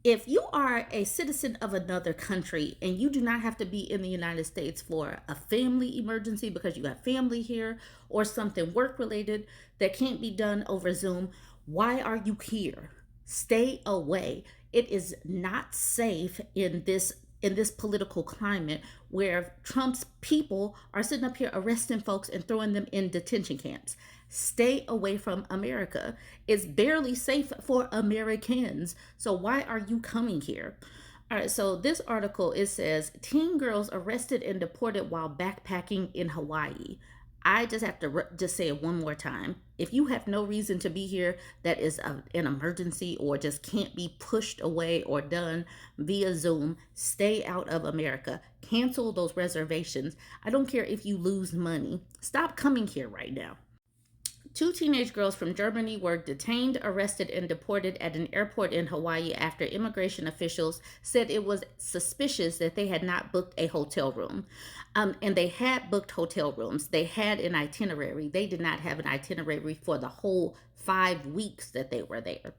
If you are a citizen of another country and you do not have to be in the United States for a family emergency because you have family here or something work related that can't be done over Zoom, why are you here? Stay away. It is not safe in this political climate where Trump's people are sitting up here arresting folks and throwing them in detention camps. Stay away from America. It's barely safe for Americans. So why are you coming here? All right, so this article, it says teen girls arrested and deported while backpacking in Hawaii. I just have to just say it one more time. If you have no reason to be here that is an emergency or just can't be pushed away or done via Zoom, stay out of America. Cancel those reservations. I don't care if you lose money. Stop coming here right now. Two teenage girls from Germany were detained, arrested, and deported at an airport in Hawaii after immigration officials said it was suspicious that they had not booked a hotel room. And they had booked hotel rooms. They had an itinerary. They did not have an itinerary for the whole 5 weeks that they were there.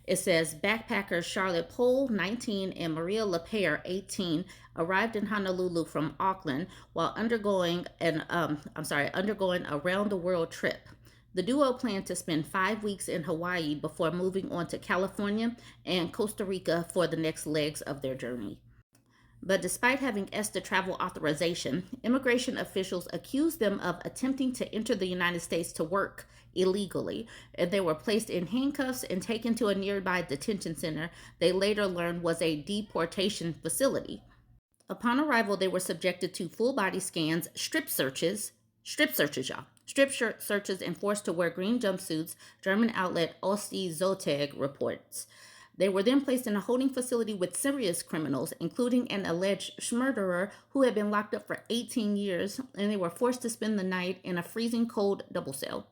It says backpackers Charlotte Pohl, 19, and Maria LePere, 18, arrived in Honolulu from Auckland while undergoing a round the world trip. The duo planned to spend 5 weeks in Hawaii before moving on to California and Costa Rica for the next legs of their journey. But despite having ESTA travel authorization, immigration officials accused them of attempting to enter the United States to work illegally. And they were placed in handcuffs and taken to a nearby detention center they later learned was a deportation facility. Upon arrival, they were subjected to full body scans, strip searches, y'all. Strip searches and forced to wear green jumpsuits, German outlet Osti Zoteg reports. They were then placed in a holding facility with serious criminals, including an alleged murderer who had been locked up for 18 years, and they were forced to spend the night in a freezing cold double cell.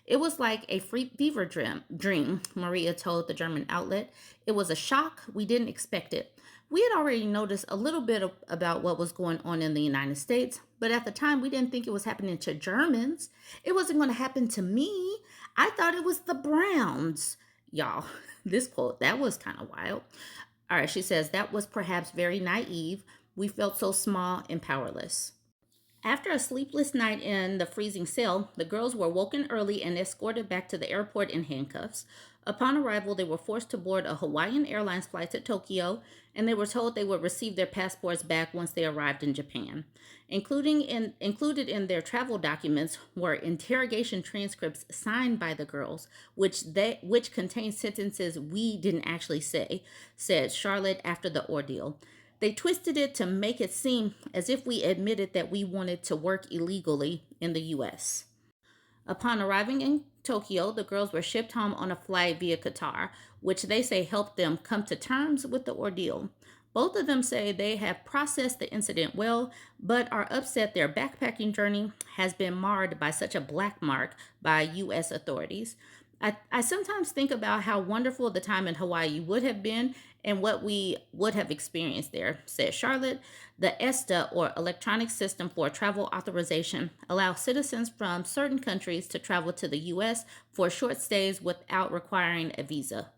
It was like a fever dream, Maria told the German outlet. It was a shock. We didn't expect it. We had already noticed a little bit about what was going on in the United States, but at the time we didn't think it was happening to Germans. It wasn't going to happen to me. I thought it was the Browns. Y'all, this quote, that was kind of wild. All right, she says, that was perhaps very naive. We felt so small and powerless. After a sleepless night in the freezing cell, the girls were woken early and escorted back to the airport in handcuffs. Upon arrival, they were forced to board a Hawaiian Airlines flight to Tokyo, and they were told they would receive their passports back once they arrived in Japan. Included in their travel documents were interrogation transcripts signed by the girls, which contained sentences we didn't actually say, said Charlotte after the ordeal. They twisted it to make it seem as if we admitted that we wanted to work illegally in the U.S. Upon arriving in Tokyo, the girls were shipped home on a flight via Qatar, which they say helped them come to terms with the ordeal. Both of them say they have processed the incident well, but are upset their backpacking journey has been marred by such a black mark by U.S. authorities. I sometimes think about how wonderful the time in Hawaii would have been and what we would have experienced there, said Charlotte. The ESTA, or Electronic System for Travel Authorization, allows citizens from certain countries to travel to the U.S. for short stays without requiring a visa.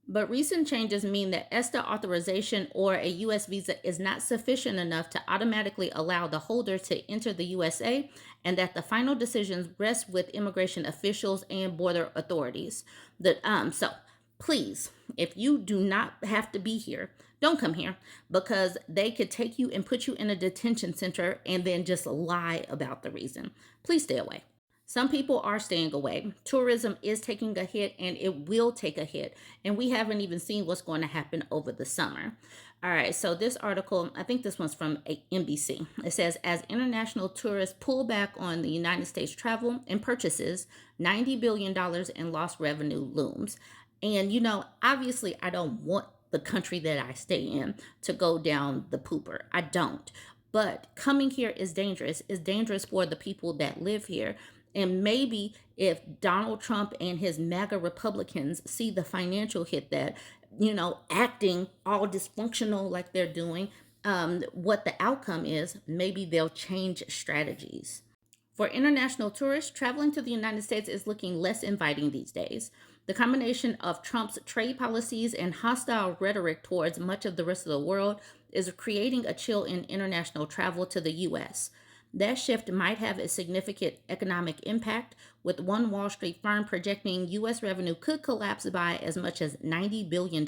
But recent changes mean that ESTA authorization or a U.S. visa is not sufficient enough to automatically allow the holder to enter the USA, and that the final decisions rest with immigration officials and border authorities. So please, if you do not have to be here, don't come here, because they could take you and put you in a detention center and then just lie about the reason. Please stay away. Some people are staying away. Tourism is taking a hit, and it will take a hit. And we haven't even seen what's going to happen over the summer. All right, so this article, I think this one's from NBC. It says, as international tourists pull back on the United States travel and purchases, $90 billion in lost revenue looms. And, obviously, I don't want the country that I stay in to go down the pooper. I don't. But coming here is dangerous. It's dangerous for the people that live here. And maybe if Donald Trump and his MAGA Republicans see the financial hit that, acting all dysfunctional like they're doing, what the outcome is, maybe they'll change strategies. For international tourists, traveling to the United States is looking less inviting these days. The combination of Trump's trade policies and hostile rhetoric towards much of the rest of the world is creating a chill in international travel to the U.S. That shift might have a significant economic impact, with one Wall Street firm projecting U.S. revenue could collapse by as much as $90 billion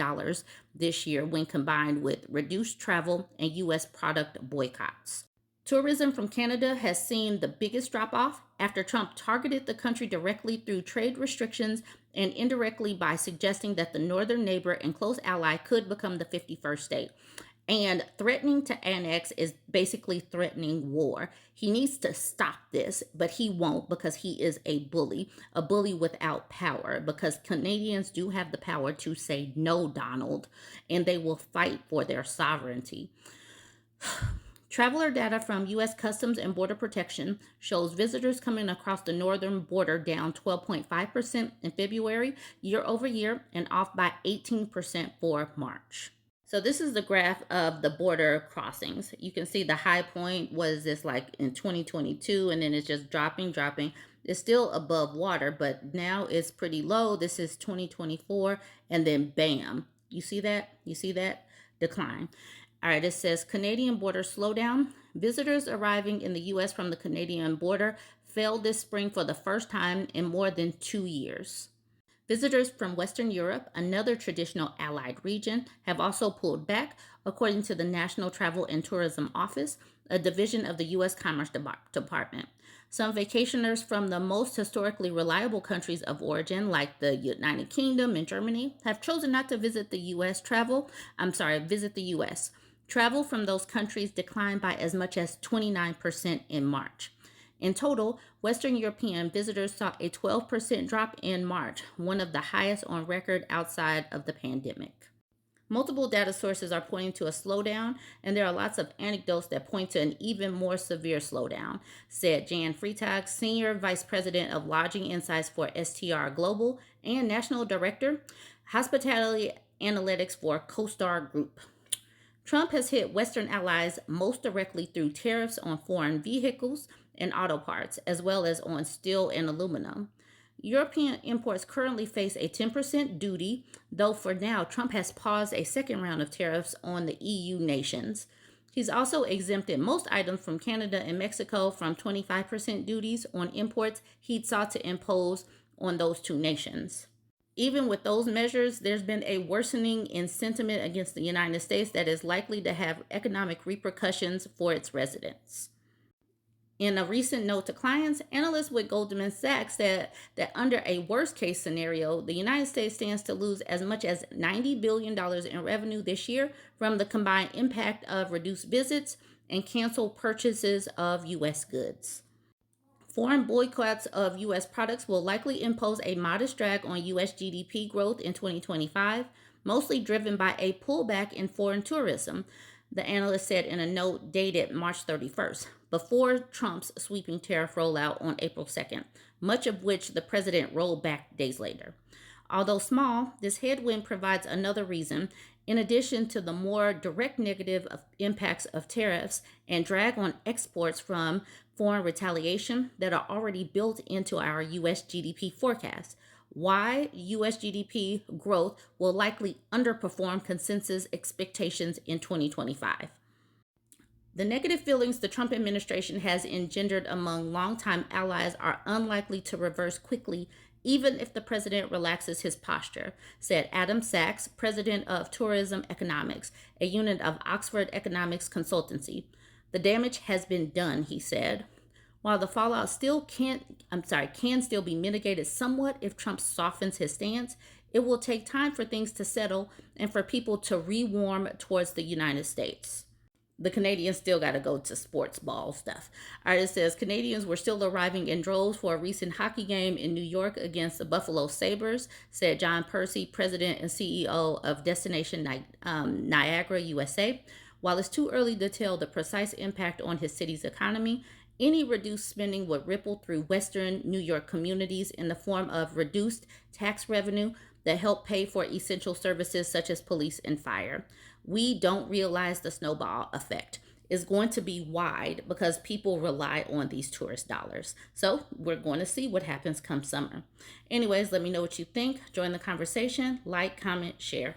this year when combined with reduced travel and U.S. product boycotts. Tourism from Canada has seen the biggest drop off after Trump targeted the country directly through trade restrictions and indirectly by suggesting that the northern neighbor and close ally could become the 51st state. And threatening to annex is basically threatening war. He needs to stop this, but he won't because he is a bully without power, because Canadians do have the power to say no, Donald, and they will fight for their sovereignty. Traveler data from U.S. Customs and Border Protection shows visitors coming across the northern border down 12.5% in February, year over year, and off by 18% for March. So this is the graph of the border crossings. You can see the high point was this like in 2022, and then it's just dropping. It's still above water, but now it's pretty low. This is 2024, and then bam. You see that? Decline. All right, it says Canadian border slowdown. Visitors arriving in the U.S. from the Canadian border fell this spring for the first time in more than 2 years. Visitors from Western Europe, another traditional Allied region, have also pulled back, according to the National Travel and Tourism Office, a division of the U.S. Commerce Department. Some vacationers from the most historically reliable countries of origin, like the United Kingdom and Germany, have chosen not to visit the U.S. Visit the U.S. Travel from those countries declined by as much as 29% in March. In total, Western European visitors saw a 12% drop in March, one of the highest on record outside of the pandemic. Multiple data sources are pointing to a slowdown, and there are lots of anecdotes that point to an even more severe slowdown, said Jan Freitag, Senior Vice President of Lodging Insights for STR Global and National Director, Hospitality Analytics for CoStar Group. Trump has hit Western allies most directly through tariffs on foreign vehicles and auto parts, as well as on steel and aluminum. European imports currently face a 10% duty, though for now Trump has paused a second round of tariffs on the EU nations. He's also exempted most items from Canada and Mexico from 25% duties on imports he'd sought to impose on those two nations. Even with those measures, there's been a worsening in sentiment against the United States that is likely to have economic repercussions for its residents. In a recent note to clients, analysts with Goldman Sachs said that under a worst-case scenario, the United States stands to lose as much as $90 billion in revenue this year from the combined impact of reduced visits and canceled purchases of U.S. goods. Foreign boycotts of U.S. products will likely impose a modest drag on U.S. GDP growth in 2025, mostly driven by a pullback in foreign tourism, the analyst said in a note dated March 31st, before Trump's sweeping tariff rollout on April 2nd, much of which the president rolled back days later. Although small, this headwind provides another reason, in addition to the more direct negative impacts of tariffs and drag on exports from foreign retaliation that are already built into our U.S. GDP forecast. Why U.S. GDP growth will likely underperform consensus expectations in 2025. The negative feelings the Trump administration has engendered among longtime allies are unlikely to reverse quickly, even if the president relaxes his posture, said Adam Sachs, president of Tourism Economics, a unit of Oxford Economics Consultancy. The damage has been done, he said. While the fallout can still be mitigated somewhat if Trump softens his stance, it will take time for things to settle and for people to re-warm towards the United States. The Canadians still got to go to sports ball stuff. All right, it says Canadians were still arriving in droves for a recent hockey game in New York against the Buffalo Sabres, said John Percy, president and CEO of Destination Niagara, USA. While it's too early to tell the precise impact on his city's economy, any reduced spending would ripple through Western New York communities in the form of reduced tax revenue that help pay for essential services such as police and fire. We don't realize the snowball effect. is going to be wide because people rely on these tourist dollars. So we're going to see what happens come summer. Anyways, let me know what you think. Join the conversation. Like, comment, share.